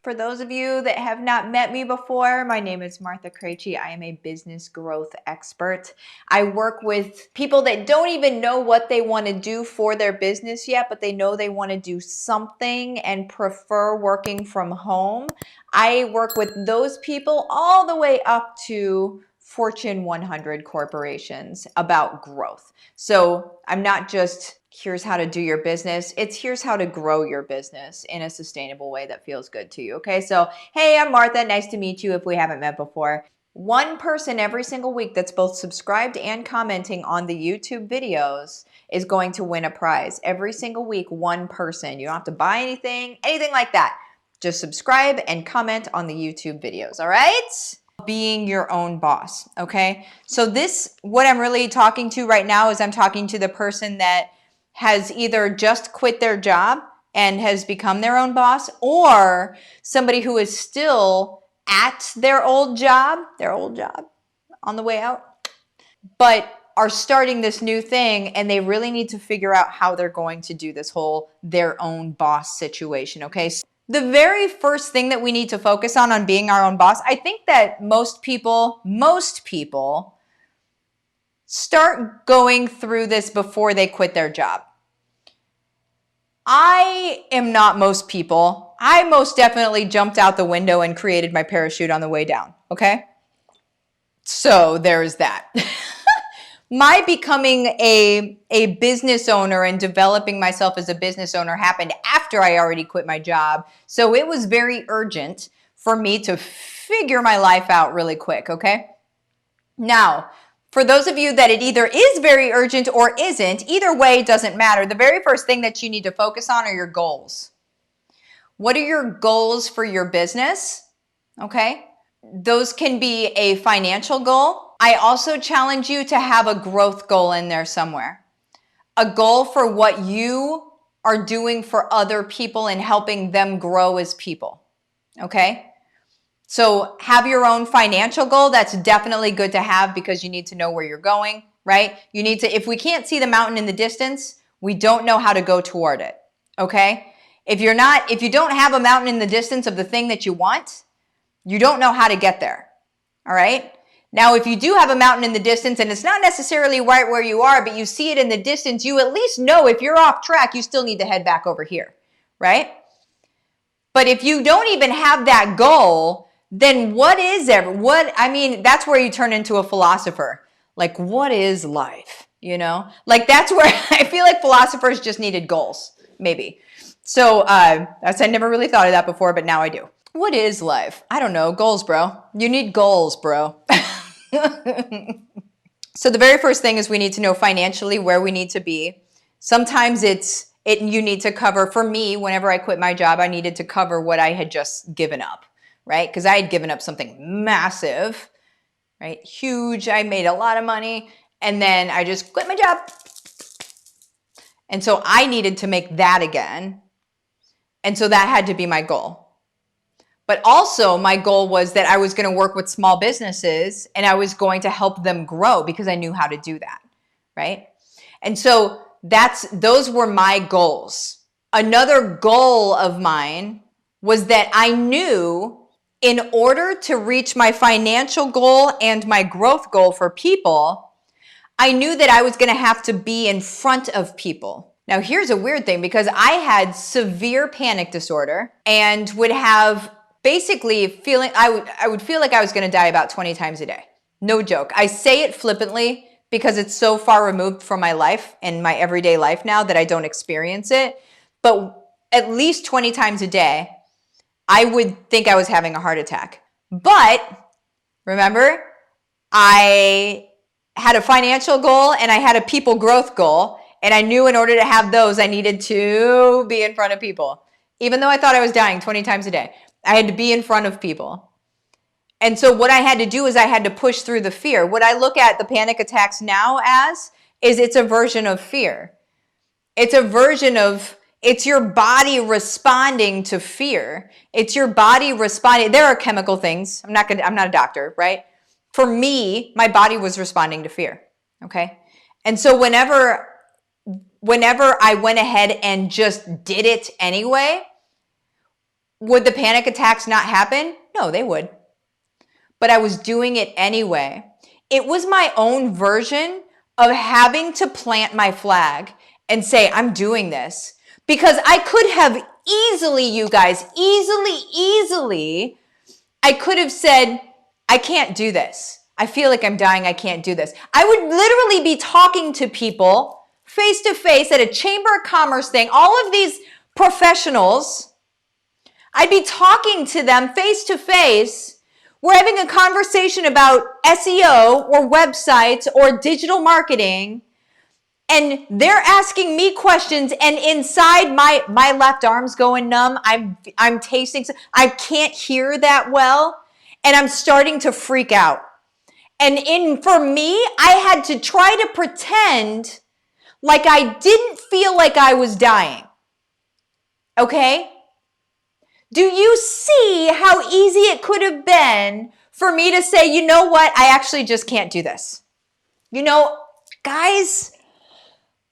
For those of you that have not met me before, my name is Martha Krejci. I am a business growth expert. I work with people that don't even know what they want to do for their business yet, but they know they want to do something and prefer working from home. I work with those people all the way up to Fortune 100 corporations about growth. So I'm not just here's how to do your business. It's here's how to grow your business in a sustainable way that feels good to you. Okay. So, hey, I'm Martha. Nice to meet you if we haven't met before. One person every single week that's both subscribed and commenting on the YouTube videos is going to win a prize. Every single week, one person. You don't have to buy anything like that. Just subscribe and comment on the YouTube videos. All right. Being your own boss. Okay. So what I'm really talking to right now is I'm talking to the person that has either just quit their job and has become their own boss, or somebody who is still at their old job on the way out, but are starting this new thing and they really need to figure out how they're going to do this whole their own boss situation. Okay. So the very first thing that we need to focus on being our own boss, I think that most people start going through this before they quit their job. I am not most people. I most definitely jumped out the window and created my parachute on the way down. Okay. So there's that. My becoming a business owner and developing myself as a business owner happened after I already quit my job. So it was very urgent for me to figure my life out really quick. Okay. Now, for those of you that it either is very urgent or isn't, either way, it doesn't matter. The very first thing that you need to focus on are your goals. What are your goals for your business? Okay. Those can be a financial goal. I also challenge you to have a growth goal in there somewhere. A goal for what you are doing for other people and helping them grow as people. Okay. So have your own financial goal. That's definitely good to have because you need to know where you're going, right? You need to, if we can't see the mountain in the distance, we don't know how to go toward it. Okay. If you don't have a mountain in the distance of the thing that you want, you don't know how to get there. All right. Now, if you do have a mountain in the distance and it's not necessarily right where you are, but you see it in the distance, you at least know if you're off track, you still need to head back over here, right? But if you don't even have that goal, then that's where you turn into a philosopher. Like, what is life? Like that's where I feel like philosophers just needed goals, maybe. So I never really thought of that before, but now I do. What is life? I don't know. Goals, bro. You need goals, bro. So the very first thing is we need to know financially where we need to be. Sometimes you need to cover, for me, whenever I quit my job, I needed to cover what I had just given up, right? Because I had given up something massive, right? Huge. I made a lot of money and then I just quit my job. And so I needed to make that again. And so that had to be my goal. But also my goal was that I was going to work with small businesses and I was going to help them grow because I knew how to do that, right? And so those were my goals. Another goal of mine was that I knew in order to reach my financial goal and my growth goal for people, I knew that I was going to have to be in front of people. Now, here's a weird thing because I had severe panic disorder and would have basically I would feel like I was going to die about 20 times a day. No joke. I say it flippantly because it's so far removed from my life and my everyday life now that I don't experience it. But at least 20 times a day, I would think I was having a heart attack. But remember, I had a financial goal and I had a people growth goal. And I knew in order to have those, I needed to be in front of people. Even though I thought I was dying 20 times a day, I had to be in front of people. And so what I had to do is I had to push through the fear. What I look at the panic attacks now as is it's a version of fear. It's a version of, it's your body responding to fear. It's your body responding. There are chemical things. I'm not a doctor, right? For me, my body was responding to fear. Okay. And so whenever I went ahead and just did it anyway, Would the panic attacks not happen? No, they would. But I was doing it anyway. It was my own version of having to plant my flag and say, I'm doing this. Because I could have easily, you guys, easily, I could have said, I can't do this. I feel like I'm dying. I can't do this. I would literally be talking to people face to face at a Chamber of Commerce thing. All of these professionals, I'd be talking to them face to face. We're having a conversation about SEO or websites or digital marketing. And they're asking me questions, and inside my left arm's going numb. I'm tasting, I can't hear that well, and I'm starting to freak out. And for me, I had to try to pretend like I didn't feel like I was dying. Okay? Do you see how easy it could have been for me to say, you know what? I actually just can't do this. You know, guys,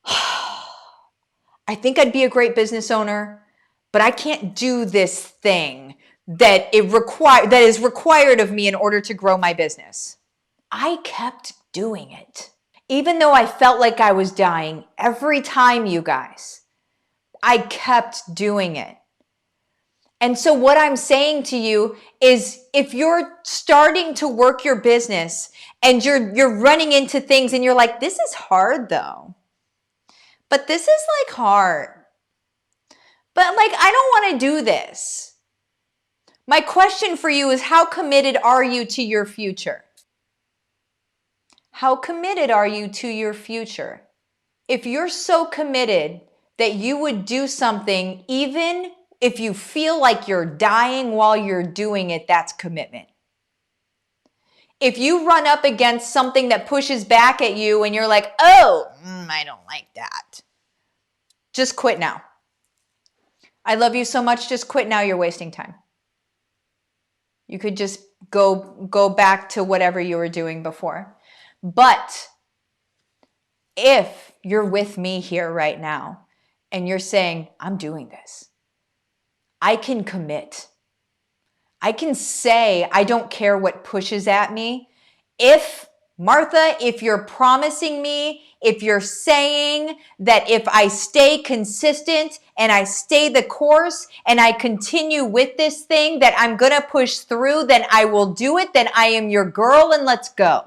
I think I'd be a great business owner, but I can't do this thing that is required of me in order to grow my business. I kept doing it. Even though I felt like I was dying every time, you guys, I kept doing it. And so what I'm saying to you is, if you're starting to work your business and you're running into things and you're like, this is hard though. But this is like hard. But like, I don't want to do this. My question for you is, how committed are you to your future? How committed are you to your future? If you're so committed that you would do something even if you feel like you're dying while you're doing it, that's commitment. If you run up against something that pushes back at you and you're like, oh, I don't like that, just quit now. I love you so much, just quit now, you're wasting time. You could just go back to whatever you were doing before. But if you're with me here right now and you're saying, I'm doing this, I can commit. I can say, I don't care what pushes at me. Martha, if you're promising me, if you're saying that if I stay consistent and I stay the course and I continue with this thing that I'm going to push through, then I will do it. Then I am your girl and let's go.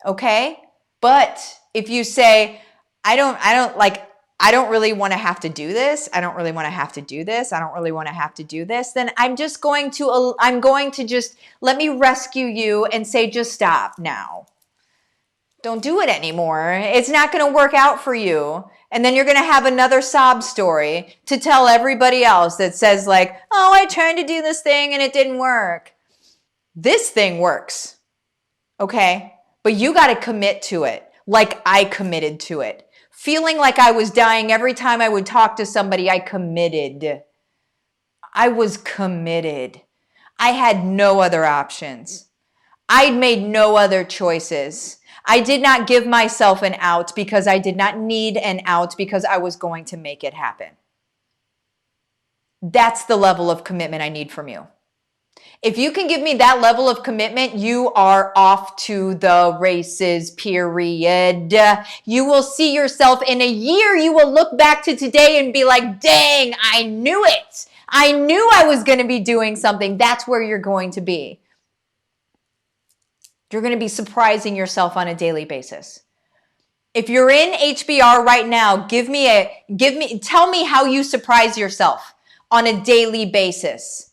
Okay? But if you say, I don't really want to have to do this. I don't really want to have to do this. I don't really want to have to do this. Then I'm going to just let me rescue you and say, just stop now. Don't do it anymore. It's not going to work out for you. And then you're going to have another sob story to tell everybody else that says like, oh, I tried to do this thing and it didn't work. This thing works. Okay? But you got to commit to it like I committed to it. Feeling like I was dying every time I would talk to somebody, I committed. I was committed. I had no other options. I made no other choices. I did not give myself an out because I did not need an out because I was going to make it happen. That's the level of commitment I need from you. If you can give me that level of commitment, you are off to the races, period. You will see yourself in a year. You will look back to today and be like, dang, I knew it. I knew I was going to be doing something. That's where you're going to be. You're going to be surprising yourself on a daily basis. If you're in HBR right now, tell me how you surprise yourself on a daily basis.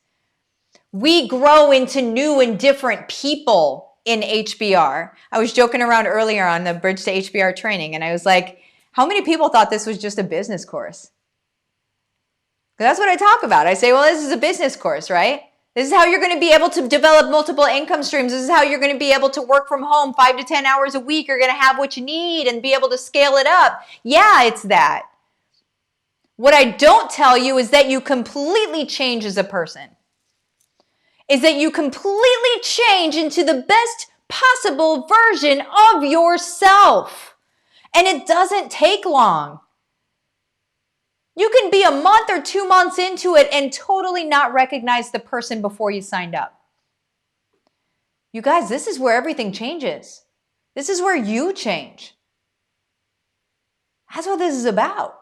We grow into new and different people in HBR. I was joking around earlier on the Bridge to HBR training, and I was like, how many people thought this was just a business course? That's what I talk about. I say, well, this is a business course, right? This is how you're going to be able to develop multiple income streams. This is how you're going to be able to work from home 5 to 10 hours a week. You're going to have what you need and be able to scale it up. Yeah, it's that. What I don't tell you is that you completely change as a person. Is that you completely change into the best possible version of yourself. And it doesn't take long. You can be a month or 2 months into it and totally not recognize the person before you signed up. You guys, this is where everything changes. This is where you change. That's what this is about.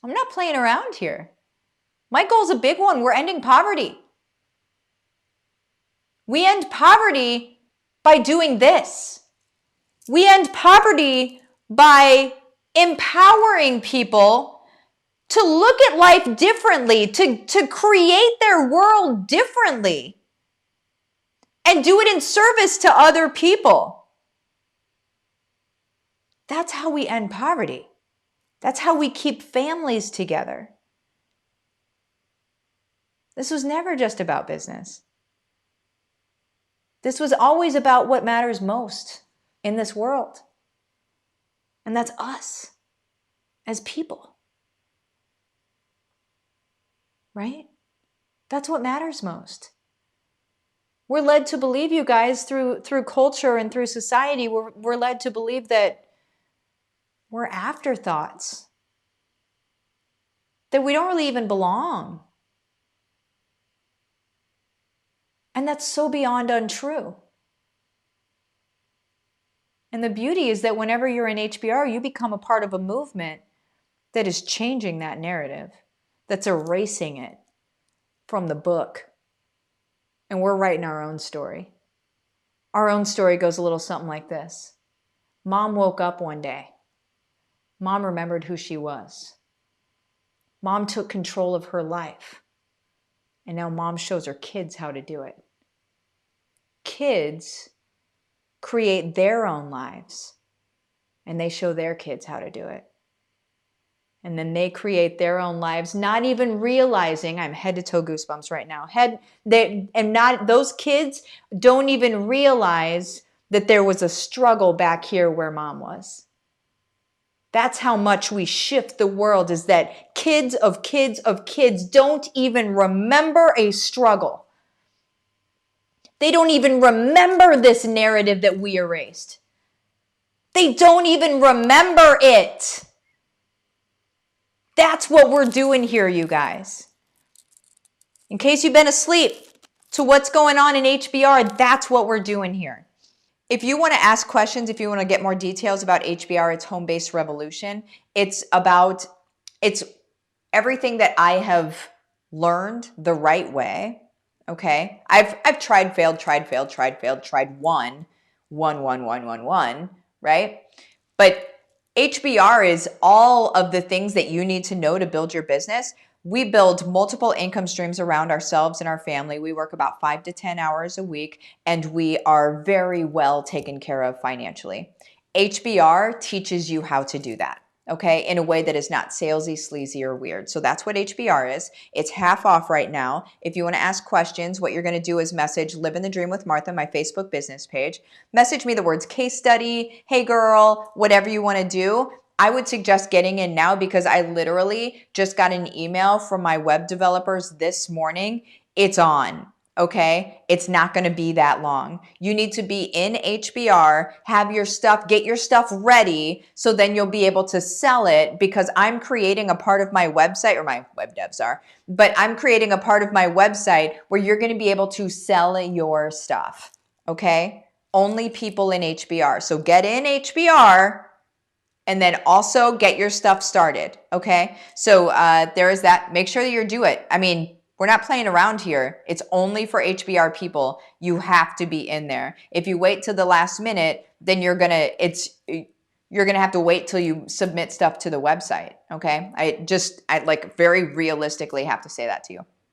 I'm not playing around here. My goal is a big one. We're ending poverty. We end poverty by doing this. We end poverty by empowering people to look at life differently, to create their world differently, and do it in service to other people. That's how we end poverty. That's how we keep families together. This was never just about business. This was always about what matters most in this world. And that's us as people. Right? That's what matters most. We're led to believe, you guys, through culture and through society, we're led to believe that we're afterthoughts, that we don't really even belong. And that's so beyond untrue. And the beauty is that whenever you're in HBR, you become a part of a movement that is changing that narrative, that's erasing it from the book. And we're writing our own story. Our own story goes a little something like this. Mom woke up one day. Mom remembered who she was. Mom took control of her life. And now mom shows her kids how to do it. Kids create their own lives, and they show their kids how to do it. And then they create their own lives, not even realizing, I'm head to toe goosebumps right now. Those kids don't even realize that there was a struggle back here where mom was. That's how much we shift the world, is that kids of kids of kids don't even remember a struggle. They don't even remember this narrative that we erased. They don't even remember it. That's what we're doing here, you guys. In case you've been asleep to what's going on in HBR, that's what we're doing here. If you want to ask questions, if you want to get more details about HBR, it's Home-Based Revolution. It's everything that I have learned the right way. Okay. I've tried, failed, tried one, right? But HBR is all of the things that you need to know to build your business. We build multiple income streams around ourselves and our family. We work about 5 to 10 hours a week, and we are very well taken care of financially. HBR teaches you how to do that, okay, in a way that is not salesy, sleazy, or weird. So that's what HBR is. It's half off right now. If you want to ask questions, what you're going to do is message Livin the Dream with Martha, my Facebook business page. Message me the words case study, hey girl, whatever you want to do. I would suggest getting in now, because I literally just got an email from my web developers this morning. It's on, okay? It's not going to be that long. You need to be in HBR, have your stuff, get your stuff ready, so then you'll be able to sell it, because I'm creating a part of my website, or my web devs are, but I'm creating a part of my website where you're going to be able to sell your stuff, okay? Only people in HBR. So get in HBR, and then also get your stuff started, okay? So there is that. Make sure that you do it. I mean, we're not playing around here. It's only for HBR people. You have to be in there. If you wait till the last minute, then you're gonna have to wait till you submit stuff to the website, okay? I like very realistically have to say that to you.